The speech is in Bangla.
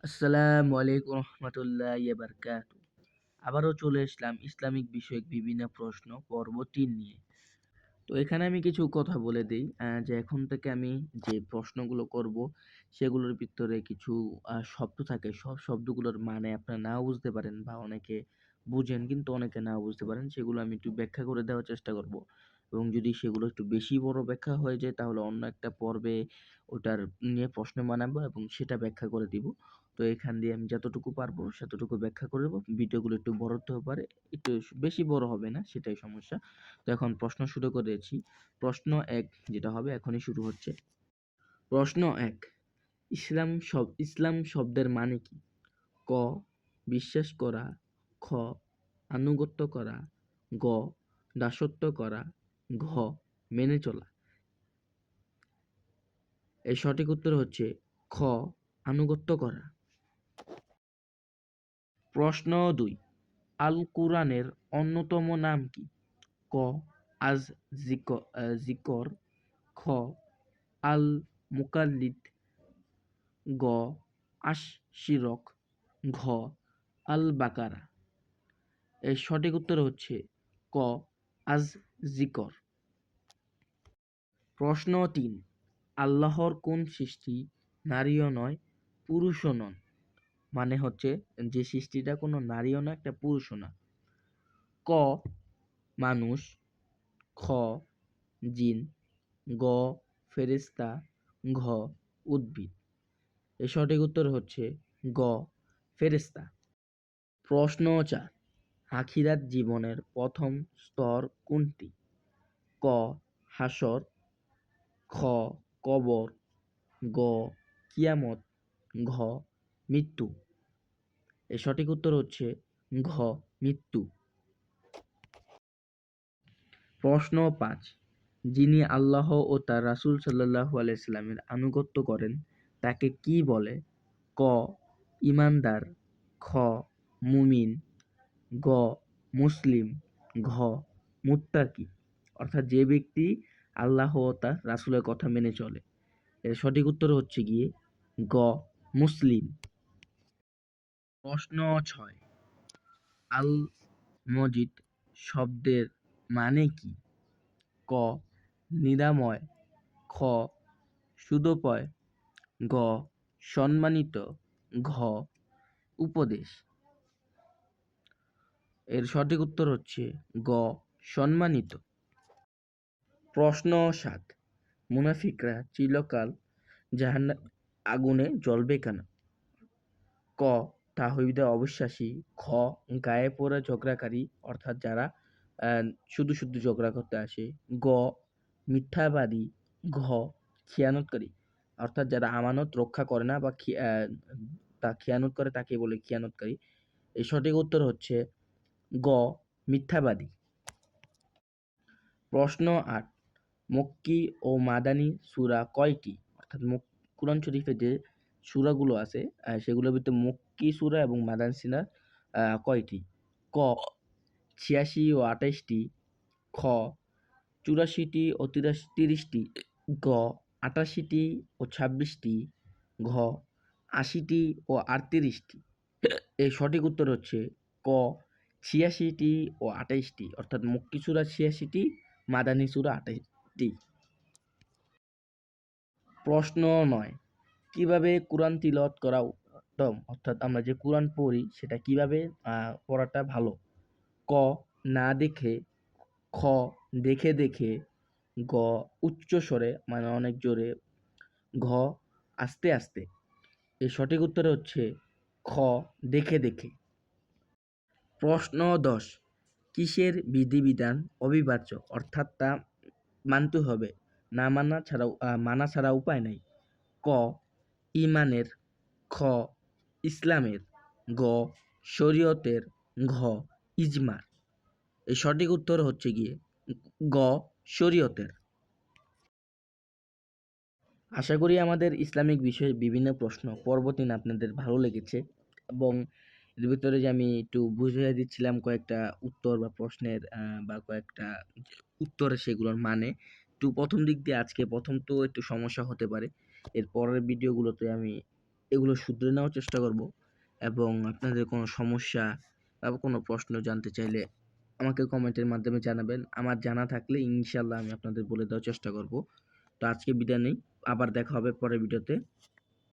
আসসালামু আলাইকুম রহমতুল্লাহি বারকাতু। আবারও চলে আসলাম ইসলামিক বিষয়ক বিভিন্ন প্রশ্ন পর্ব ৩ নিয়ে। তো এখানে আমি কিছু কথা বলে দিই যে এখন থেকে আমি যে প্রশ্নগুলো করব সেগুলোর ভিতরে কিছু শব্দ থাকে, সব শব্দগুলোর মানে আপনারা নাও বুঝতে পারেন বা অনেকে বুঝেন কিন্তু অনেকে নাও বুঝতে পারেন, সেগুলো আমি একটু ব্যাখ্যা করে দেওয়ার চেষ্টা করব। এবং যদি সেগুলো একটু বেশি বড় ব্যাখ্যা হয়ে যায় তাহলে অন্য একটা পর্বে ওটার নিয়ে প্রশ্ন বানাবো এবং সেটা ব্যাখ্যা করে দিব। তো এখান দিয়ে আমি যতটুকু পারবো সেতটুকু ব্যাখ্যা করে দেবো। ভিডিওগুলো একটু বড় হতে পারে, একটু বেশি বড় হবে না, সেটাই সমস্যা। তো এখন প্রশ্ন শুরু করেছি। প্রশ্ন ১ যেটা হবে এখনই শুরু হচ্ছে। প্রশ্ন ১, ইসলাম শব্দের মানে কি? ক. বিশ্বাস করা, খ. আনুগত্য করা, গ. দাসত্ব করা, ঘ. মেনে চলা। এর সঠিক উত্তর হচ্ছে খ. আনুগত্য করা। প্রশ্ন ২, আল কুরআনের অন্যতম নাম কি? ক. আজ জিকর, খ. আল মুকাল্লিদ, গ. আশ-শিরক, ঘ. আল বাকারা। এর সঠিক উত্তর হচ্ছে ক. আজ জিকর। প্রশ্ন ৩, আল্লাহর কোন সৃষ্টি নারীও নয় পুরুষও নন? মানে হচ্ছে যে সৃষ্টিটা কোনো নারীও না একটা পুরুষও না। ক. মানুষ, খ. জিন, গ. ফেরেশতা, ঘ. উদ্ভিদ। এর সঠিক উত্তর হচ্ছে গ. ফেরেশতা। প্রশ্ন ৪, আখিরাত জীবনের প্রথম স্তর কোনটি? ক. হাসর, খ. কবর, গ. কিয়ামত, ঘ. মৃত্যু। এর সঠিক উত্তর হচ্ছে ঘ. মৃত্যু। প্রশ্ন ৫, যিনি আল্লাহ ও তার রাসূল সাল্লাল্লাহু আলাইহি সাল্লামের আনুগত্য করেন তাকে কি বলে? ক. ঈমানদার, খ. মুমিন, গ. মুসলিম, ঘ. মুত্তাকি। অর্থাৎ যে ব্যক্তি আল্লাহ ও তার রাসূলের কথা মেনে চলে। এর সঠিক উত্তর হচ্ছে গিয়ে গ. মুসলিম। প্রশ্ন ৬, আল মজিদ শব্দের মানে কি? ক. নিরাময়, খ. সুদোপয়, গ. সম্মানিত, ঘ. উপদেশ। এর সঠিক উত্তর হচ্ছে গ. সম্মানিত। প্রশ্ন ৭, মুনাফিকরা চিরকাল জাহান্নামের আগুনে জ্বলবে কেন? ক. তাওহীদে অবিশ্বাসী, খ. গায়ে পড়া ঝগড়াকারী অর্থাৎ যারা শুধু শুধু ঝগড়া করতে আসে, গ. মিথ্যাবাদী, ঘ. খিয়ানতকারী অর্থাৎ যারা আমানত রক্ষা করে না বা তা খিয়ানত করে তাকে বলে খিয়ানতকারী। এর সঠিক উত্তর হচ্ছে গ. মিথ্যাবাদী। প্রশ্ন ৮, মক্কি ও মাদানী সূরা কয়টি? অর্থাৎ কুরআন শরীফে যে সূরাগুলো আছে সেগুলোর ভিতরে মক্কি সূরা এবং মাদানী সূরা কয়টি? ক. ৮৬ ও ২৮টি, খ. ৮৪টি ও ৩০টি, গ. ৮৮টি ও ২৬টি, ঘ. ৮০টি ও ৩৮টি। এর সঠিক উত্তর হচ্ছে ক. ৮৬টি ও ২৮টি অর্থাৎ মক্কি সূরা ৮৬টি, মাদানী সূরা ২৮টি। প্রশ্ন ৯, কিভাবে কোরআন তিলাওয়াত করা উত্তম? অর্থাৎ আমরা যে কোরআন পড়ি সেটা কিভাবে পড়াটা ভালো? ক. না দেখে, খ. দেখে দেখে, গ. উচ্চ স্বরে মানে অনেক জোরে, ঘ. আস্তে আস্তে। এর সঠিক উত্তর হচ্ছে খ. দেখে দেখে। প্রশ্ন ১০, কিসের বিধিবিধান অবিভাজ্য অর্থাৎ তা মানতে হবে, না মানা ছাড়া উপায় নাই? ক. ঈমানের, খ. ইসলামের, গ. শরীয়তের, ঘ. ইজমার। এর সঠিক উত্তর হচ্ছে গিয়ে গ. শরীয়তের। আশা করি আমাদের ইসলামিক বিষয়ে বিভিন্ন প্রশ্ন পর্ব ৩ আপনাদের ভালো লেগেছে এবং এর ভিতরে যে আমি একটু বুঝিয়ে দিচ্ছিলাম কয়েকটা উত্তর বা প্রশ্নের বা কয়েকটা উত্তরে সেগুলোর মানে একটু প্রথম দিক দিয়ে আজকে প্রথম তো একটু সমস্যা হতে পারে। এর পরের ভিডিওগুলোতে আমি এগুলো শুধরে নেওয়ার চেষ্টা করব। এবং আপনাদের কোনো সমস্যা বা কোনো প্রশ্ন জানতে চাইলে আমাকে কমেন্টের মাধ্যমে জানাবেন। আমার জানা থাকলে ইনশাআল্লাহ আমি আপনাদের বলে দেওয়ার চেষ্টা করব। তো আজকে বিদায় নেই। আবার দেখা হবে পরের ভিডিওতে।